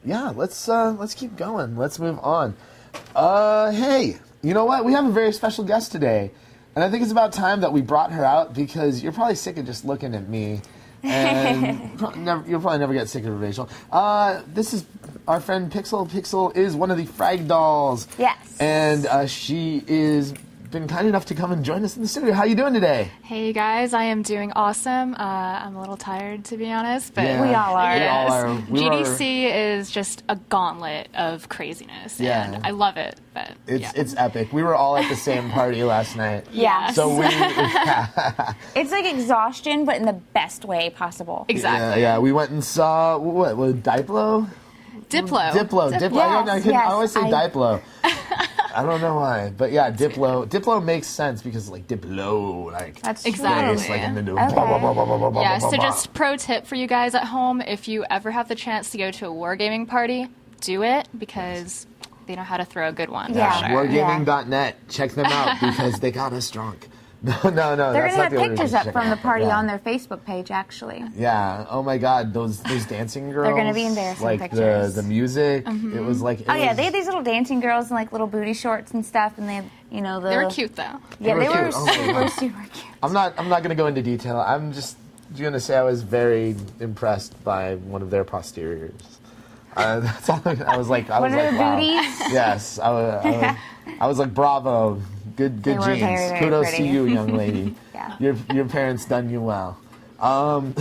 Yeah, let's keep going. Let's move on. Hey, you know what? We have a very special guest today, and I think it's about time that we brought her out because you're probably sick of just looking at me, and you'll probably never get sick of it, Rachel. This is our friend Pixxel. Pixxel is one of the Frag Dolls. Yes. And she is been kind enough to come and join us in the studio. How you doing today? Hey guys, I am doing awesome. I'm a little tired, to be honest, but Yeah, we all are. Yes. GDC is just a gauntlet of craziness, and I love it. But it's epic. We were all at the same party last night. Yeah. So we. It's like exhaustion, but in the best way possible. Exactly. Yeah. We went and saw what was Diplo. Diplo. I always say Diplo. I don't know why, but yeah, Diplo. Diplo makes sense because like Diplo, like That's exactly. It's like in the Yeah. So just pro tip for you guys at home: if you ever have the chance to go to a wargaming party, do it because they know how to throw a good one. Yeah. For sure. Wargaming.net. Check them out because they got us drunk. No. They're that's going to not have the only pictures reason to up check from it the out. party Yeah. on their Facebook page, actually. Yeah. Oh my God, those dancing girls. They're going to be embarrassing like pictures. the music. It was like. Yeah, they had these little dancing girls in like little booty shorts and stuff, and they, They were cute though. Yeah, they were cute. Oh my super God. cute. I'm not going to go into detail. I'm just going to say I was very impressed by one of their posteriors. That's all. I was like, One of their wow. booties? Yes, I was like, bravo, good They were genes. very, very Kudos pretty. to you, young lady. Yeah. Your parents done you well. No,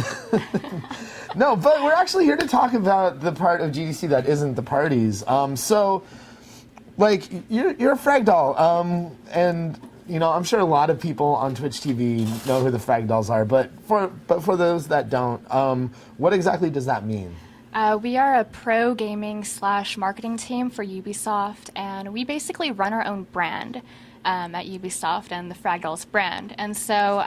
but we're actually here to talk about the part of GDC that isn't the parties. So, like, you're a Frag Doll, and you know, I'm sure a lot of people on Twitch TV know who the Frag Dolls are, but for those that don't, what exactly does that mean? We are a pro gaming / marketing team for Ubisoft, and we basically run our own brand at Ubisoft and the Frag Dolls brand. And so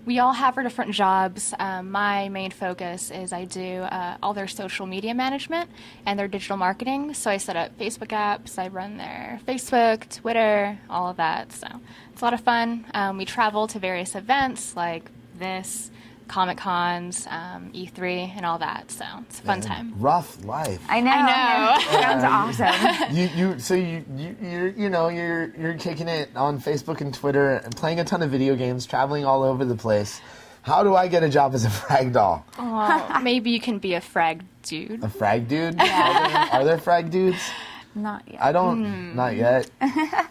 we all have our different jobs. My main focus is I do all their social media management and their digital marketing. So I set up Facebook apps, I run their Facebook, Twitter, all of that. So it's a lot of fun. We travel to various events like this, Comic Cons, E3, and all that. So it's a fun time. Rough life. I know. Sounds awesome. You're kicking it on Facebook and Twitter and playing a ton of video games, traveling all over the place. How do I get a job as a Frag Doll? Oh, maybe you can be a frag dude. A Frag Dude? Are there Frag Dudes? Not yet. I don't. Not yet.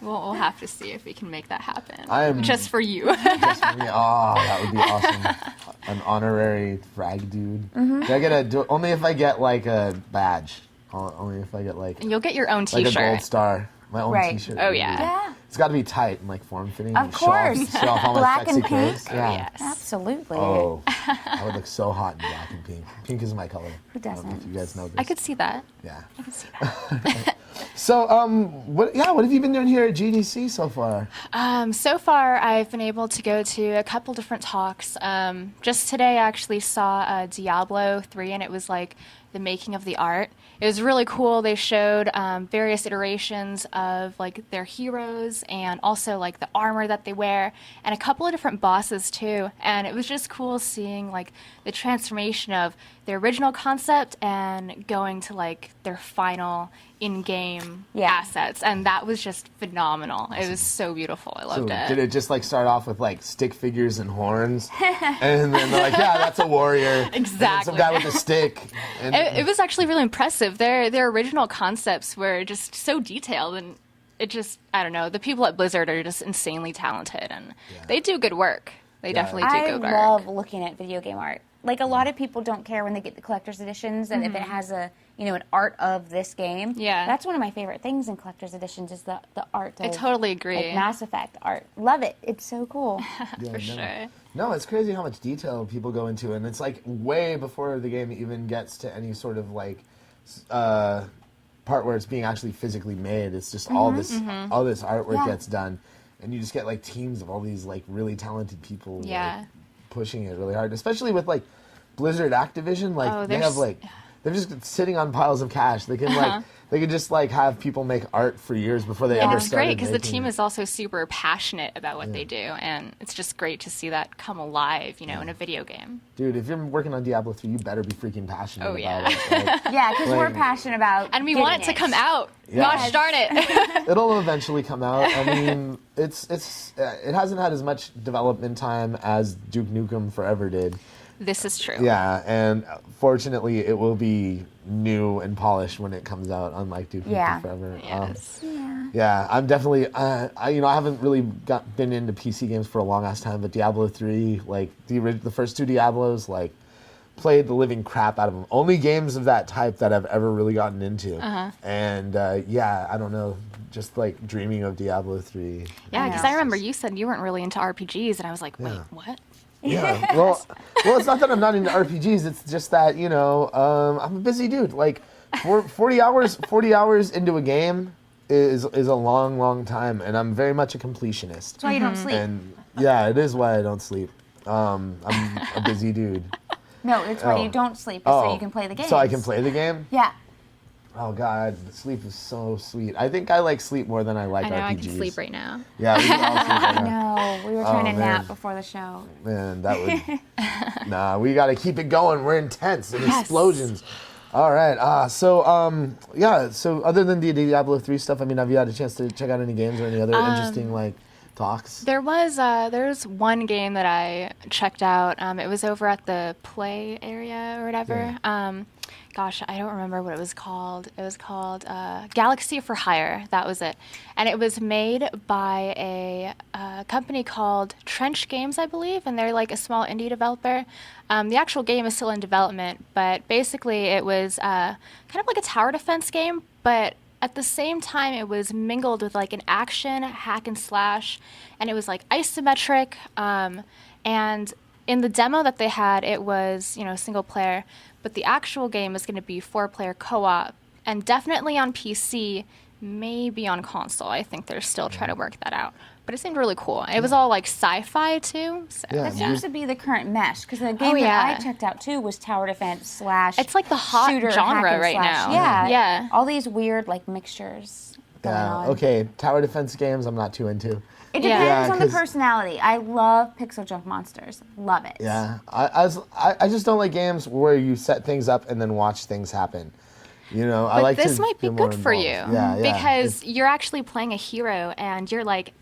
We'll have to see if we can make that happen. I am just for you. just for me. Oh, that would be awesome. An honorary Frag Dude. Do I get only if I get like a badge? Only if I get like. And you'll get your own like T-shirt. a gold star. My own Right. T-shirt. Oh yeah. Yeah. It's got to be tight and like form-fitting. Of and course. Show off all my Black sexy and pink. curves. Yeah. Yes. Absolutely. Oh, I would look so hot in black and pink. Pink is my color. Who I don't know if doesn't? you guys know this. I could see that. Yeah. I could see that. So, what have you been doing here at GDC so far? So far, I've been able to go to a couple different talks. Just today, I actually saw Diablo 3, and it was like the making of the art. It was really cool. They showed various iterations of like their heroes and also like the armor that they wear and a couple of different bosses too. And it was just cool seeing like the transformation of their original concept and going to like their final in-game assets. And that was just phenomenal. It was so beautiful. I loved it. Did it just like start off with like stick figures and horns? And then they're like, yeah, that's a warrior. Exactly. Some guy with a stick. And It was actually really impressive. Their original concepts were just so detailed, and it just, I don't know, the people at Blizzard are just insanely talented, and they do good work. They definitely do I good work. love looking at video game art. Like, a lot of people don't care when they get the collector's editions, and if it has an art of this game. Yeah. That's one of my favorite things in collector's editions is the art of I totally agree. like Mass Effect art. Love it. It's so cool. For sure. No, it's crazy how much detail people go into, and it's like way before the game even gets to any sort of like part where it's being actually physically made. It's just all this artwork gets done, and you just get like teams of all these like really talented people. Yeah. Like, pushing it really hard, especially with like Blizzard Activision. Like they have like they're just sitting on piles of cash. They can like they could just like have people make art for years before they ever It's started. great because the making team it. is also super passionate about what they do, and it's just great to see that come alive, in a video game. Dude, if you're working on Diablo 3, you better be freaking passionate Oh, yeah. about it. Like, Yeah, because we're Like- passionate about And we getting want it to come out. Yeah. Gosh darn it. it'll eventually come out. I mean, it hasn't had as much development time as Duke Nukem Forever did. This is true. Yeah, and fortunately, it will be new and polished when it comes out, unlike Duke Yeah. Nukem Forever. Yes. Yeah, I'm definitely. I haven't really been into PC games for a long ass time, but Diablo 3, like the first two Diablos, like played the living crap out of them. Only games of that type that I've ever really gotten into. And yeah, I don't know, just like dreaming of Diablo 3. Yeah, because know. I remember you said you weren't really into RPGs, and I was like, wait, what? Yeah. Well, it's not that I'm not into RPGs. It's just that I'm a busy dude. Like, 40 hours into a game is a long, long time, and I'm very much a completionist. That's why you don't sleep. And yeah, it is why I don't sleep. I'm a busy dude. No, it's why you don't sleep, is so you can play the game. So I can play the game? Yeah. Oh God, sleep is so sweet. I think I like sleep more than I like I know RPGs. I can sleep right now. Yeah, we can all sleep right now. No, we were trying to man. nap before the show. Man, that would. Nah, we got to keep it going. We're intense and explosions. All right. So other than the Diablo 3 stuff, I mean, have you had a chance to check out any games or any other interesting like talks? There's one game that I checked out. It was over at the Play area or whatever. Gosh, I don't remember what it was called. It was called Galaxy for Hire. That was it. And it was made by a company called Trench Games, I believe, and they're like a small indie developer. The actual game is still in development, but basically it was kind of like a tower defense game, but at the same time it was mingled with like an action hack and slash, and it was like isometric. And in the demo that they had, it was single player. But the actual game is going to be 4-player co-op, and definitely on PC, maybe on console. I think they're still trying to work that out. But it seemed really cool. It was all like sci-fi too. So, Yeah, That seems to be the current mesh, because the game yeah. that I checked out too was tower defense / It's like the hot shooter, genre hack and right slash. now. Yeah, Yeah. all these weird like mixtures going Yeah. on. Okay. Tower defense games, I'm not too into. It Yeah. depends Yeah, on the 'cause- personality. I love pixel junk monsters. Love it. Yeah. I just don't like games where you set things up and then watch things happen. I But like this to might be feel more good for you. involved. Yeah. Because you're actually playing a hero and you're like,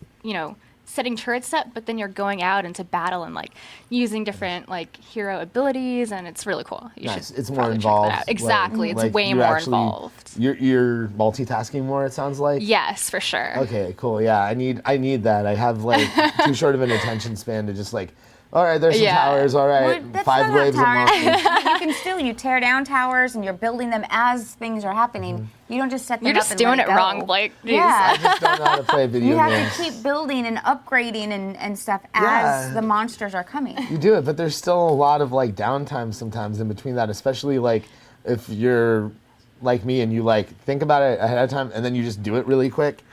setting turrets up, but then you're going out into battle and like using different like hero abilities, and it's really cool. You Nice. should It's more probably check that involved. out. Exactly. It's way you're more actually- involved. You're multitasking more, it sounds like. Yes, for sure. Okay, cool. Yeah, I need that. I have like too short of an attention span to just like, all right, there's some Yeah. towers. All right, Well, that's 5 not waves of towers. monsters. You can still you tear down towers and you're building them as things are happening. You don't just set them You're up just and doing let it go. wrong, Blake. Jeez. Yeah. I just don't know how to play video You have games. to keep building and upgrading and stuff as Yeah. the monsters are coming. You do it, but there's still a lot of like downtime sometimes in between that, especially like if you're like me and you like think about it ahead of time and then you just do it really quick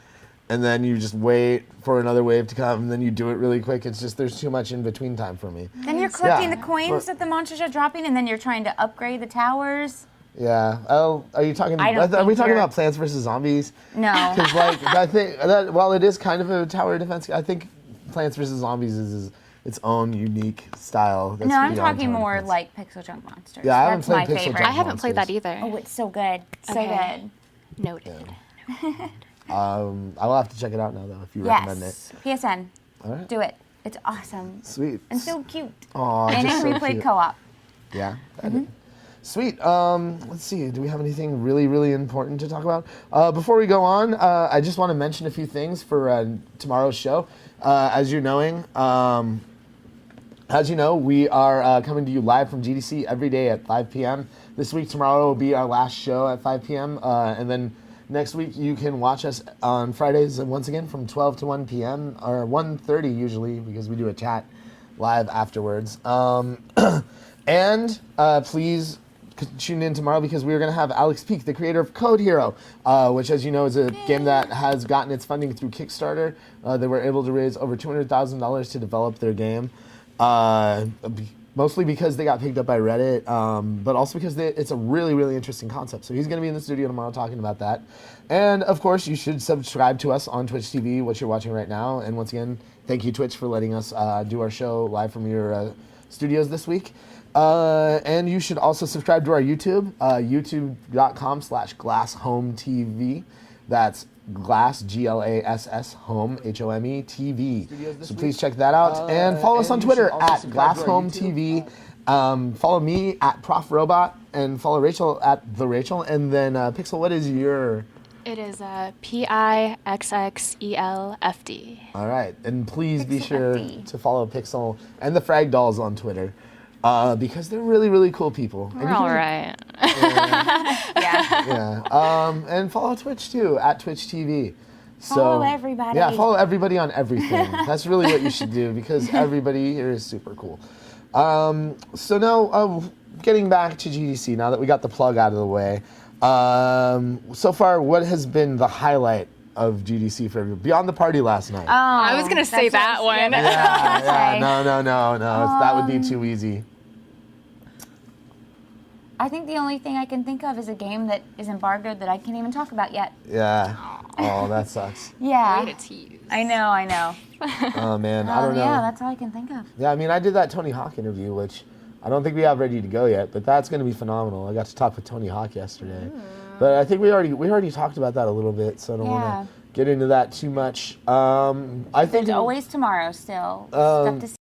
and then you just wait for another wave to come and then you do it really quick. It's just there's too much in between time for me. Then you're collecting Yeah, the coins but- that the monsters are dropping, and then you're trying to upgrade the towers. Yeah. Oh, are you talking? I don't Are we think talking you're- about Plants vs Zombies? No. Because like I think that while it is kind of a tower defense, I think Plants vs Zombies is its own unique style. That's No, I'm beyond talking tower more defense. like Pixel Junk Monsters. Yeah, I haven't That's my played Pixel favorite. Junk I haven't played that Monsters. either. Oh, it's so good. So Okay. good. Noted. I will have to check it out now though if you recommend it. Yes. PSN. All right. Do it. It's awesome. Sweet. And so cute. Aw, and just it can so be played cute. co-op. Yeah. Sweet. Let's see. Do we have anything really, really important to talk about? Before we go on, I just want to mention a few things for tomorrow's show. As you're knowing, we are coming to you live from GDC every day at 5 p.m. This week, tomorrow will be our last show at 5 p.m. And then next week, you can watch us on Fridays once again from 12 to 1 p.m. or 1:30 usually because we do a chat live afterwards. And please tune in tomorrow because we're going to have Alex Peak, the creator of Code Hero, which, as you know, is a game that has gotten its funding through Kickstarter. They were able to raise over $200,000 to develop their game. But mostly because they got picked up by Reddit, but also because it's a really, really interesting concept. So he's going to be in the studio tomorrow talking about that. And, of course, you should subscribe to us on Twitch TV, what you're watching right now. And once again, thank you, Twitch, for letting us do our show live from your studios this week. And you should also subscribe to our YouTube, youtube.com/GlassHomeTV. That's Glass, Glass, Home, HOME, TV. So please check that out. And follow us on Twitter at GlassHomeTV. Follow me at Prof Robot, and follow Raychul at The Raychul. And then, Pixxel, what is your... It is PIXXELFD. All right. And please be Pixxel sure FD. to follow Pixxel and the Frag Dolls on Twitter. Because they're really, really cool people. And We're you all can- right. Yeah. Yeah. And follow Twitch too, at Twitch TV. Follow everybody. Yeah, follow everybody on everything. That's really what you should do, because everybody here is super cool. So now, getting back to GDC, now that we got the plug out of the way, so far, what has been the highlight of GDC for everybody? Beyond the party last night. I was gonna say that's that what I one. was- that's what I was gonna Yeah, say. no. That would be too easy. I think the only thing I can think of is a game that is embargoed that I can't even talk about yet. Yeah. Oh, that sucks. Yeah. Way to tease. I know. Oh, man. I don't know. Yeah, that's all I can think of. Yeah, I mean, I did that Tony Hawk interview, which I don't think we have ready to go yet, but that's going to be phenomenal. I got to talk with Tony Hawk yesterday. But I think we already talked about that a little bit, so I don't Yeah. want to get into that too much. I think There's always tomorrow still. Um, Stuff to